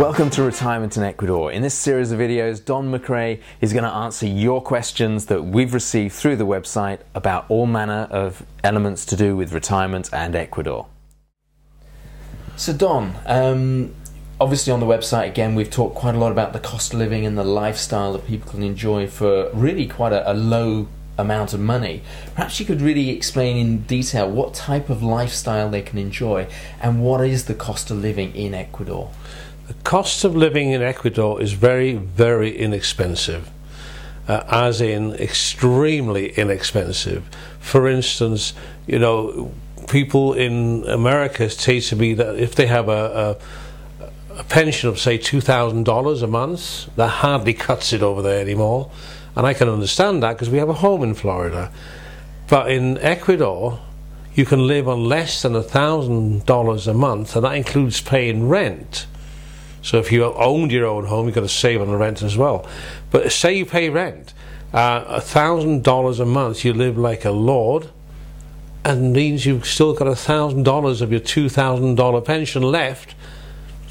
Welcome to Retirement in Ecuador. In this series of videos, Don McRae is going to answer your questions that we've received through the website about all manner of elements to do with retirement and Ecuador. So Don, obviously on the website again we've talked quite a lot about the cost of living and the lifestyle that people can enjoy for really quite a low amount of money. Perhaps you could really explain in detail what type of lifestyle they can enjoy and what is the cost of living in Ecuador. The cost of living in Ecuador is very, very inexpensive, as in extremely inexpensive. For instance, you know, people in America say to me that if they have a pension of say $2,000 a month, that hardly cuts it over there anymore. And I can understand that because we have a home in Florida. But in Ecuador, you can live on less than $1,000 a month, and that includes paying rent. So if you owned your own home, you've got to save on the rent as well. But say you pay rent, $1,000 a month, you live like a lord, and means you've still got $1,000 of your $2,000 pension left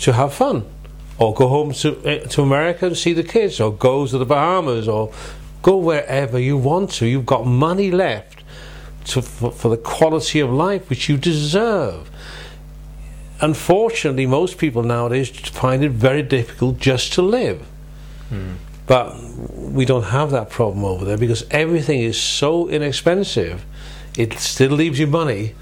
to have fun. Or go home to America and see the kids, or go to the Bahamas, or go wherever you want to. You've got money left for the quality of life which you deserve. Unfortunately, most people nowadays find it very difficult just to live. But we don't have that problem over there because everything is so inexpensive. It still leaves you money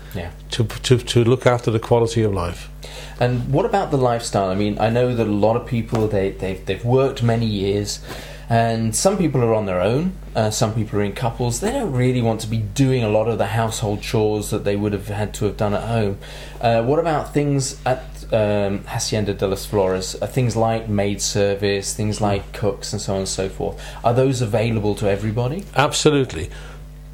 to look after the quality of life. And what about the lifestyle? I mean, I know that a lot of people, they've worked many years, and some people are on their own, some people are in couples. They don't really want to be doing a lot of the household chores that they would have had to have done at home. What about things at Hacienda de las Flores, things like maid service, things like cooks and so on and so forth? Are those available to everybody? Absolutely.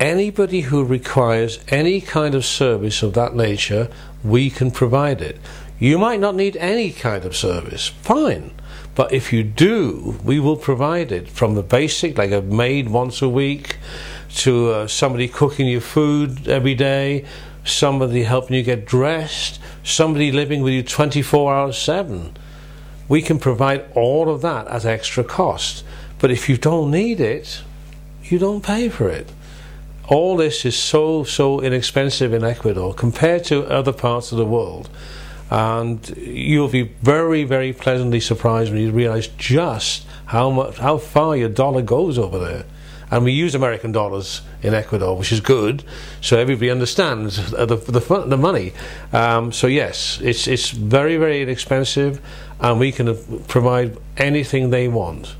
Anybody who requires any kind of service of that nature, we can provide it. You might not need any kind of service, fine. But if you do, we will provide it, from the basic, like a maid once a week, to somebody cooking your food every day, somebody helping you get dressed, somebody living with you 24 hours 7. We can provide all of that at extra cost. But if you don't need it, you don't pay for it. All this is so inexpensive in Ecuador compared to other parts of the world. And you'll be very, very pleasantly surprised when you realize just how far your dollar goes over there. And we use American dollars in Ecuador, which is good, so everybody understands the money. So yes, it's very, very inexpensive, and we can provide anything they want.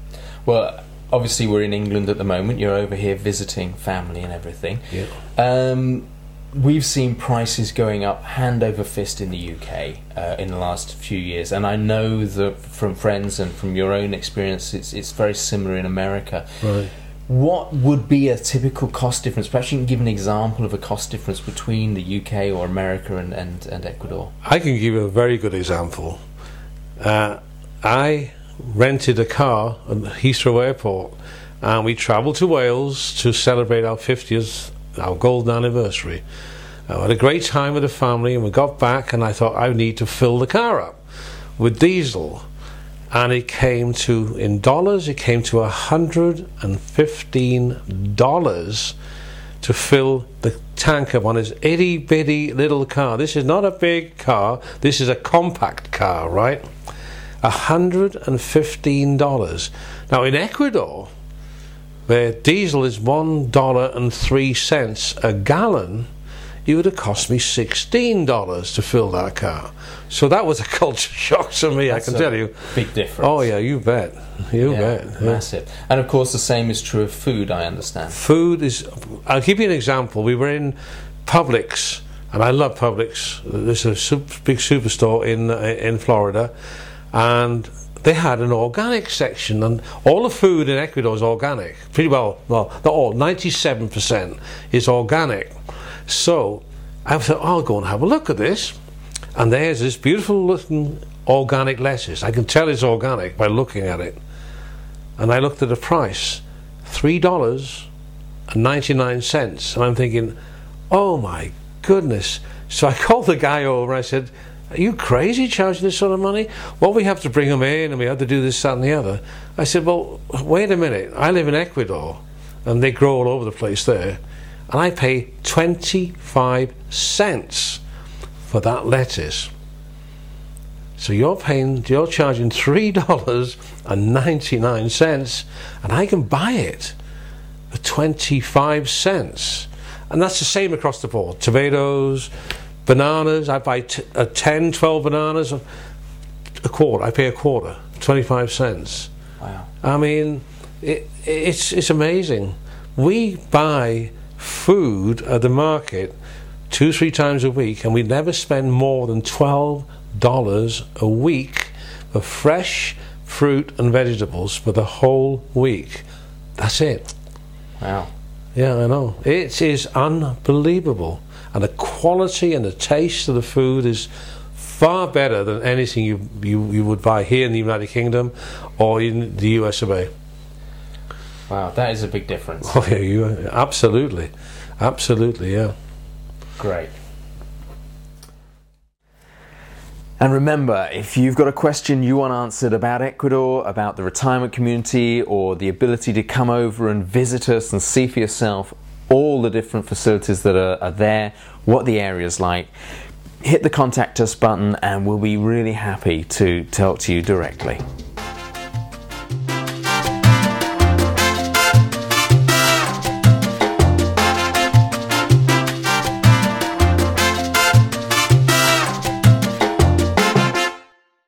Well, obviously we're in England at the moment. You're over here visiting family and everything. Yeah. We've seen prices going up hand over fist in the UK in the last few years, and I know that from friends and from your own experience it's very similar in America. Right. What would be a typical cost difference? Perhaps you can give an example of a cost difference between the UK or America and Ecuador. I can give you a very good example. I rented a car at Heathrow Airport, and we travelled to Wales to celebrate our 50th, our golden anniversary. I had a great time with the family, and we got back, and I thought I need to fill the car up with diesel, and it came to, in dollars, it came to $115 to fill the tank up on this itty bitty little car. This is not a big car, this is a compact car, right? $115. Now in Ecuador, where diesel is $1.03 a gallon, it would have cost me $16 to fill that car. So that was a culture shock to me. That's, I can tell you. Big difference. Oh yeah, you bet. You bet. Yeah. Massive. And of course the same is true of food, I understand. Food is... I'll give you an example. We were in Publix, and I love Publix. There's a big superstore in Florida, and they had an organic section, and all the food in Ecuador is organic. Pretty well, not all, 97% is organic. So I thought, I'll go and have a look at this. And there's this beautiful looking organic lettuce. I can tell it's organic by looking at it. And I looked at the price, $3.99. And I'm thinking, oh my goodness. So I called the guy over and I said, are you crazy charging this sort of money? Well, we have to bring them in and we have to do this, that and the other. I said, well, wait a minute. I live in Ecuador and they grow all over the place there, and I pay 25 cents for that lettuce. So you're charging $3.99 and I can buy it for 25 cents. And that's the same across the board. Tomatoes, bananas, I buy 10, 12 bananas, a quarter. I pay a quarter, 25 cents. Wow. I mean, it's amazing. We buy food at the market 2-3 times a week, and we never spend more than $12 a week for fresh fruit and vegetables for the whole week. That's it. Wow. Yeah, I know. It is unbelievable. And the quality and the taste of the food is far better than anything you would buy here in the United Kingdom or in the US of A. Wow, that is a big difference. Oh yeah, absolutely. Absolutely, yeah. Great. And remember, if you've got a question you want answered about Ecuador, about the retirement community, or the ability to come over and visit us and see for yourself all the different facilities that are there, what the area's like, hit the contact us button and we'll be really happy to talk to you directly.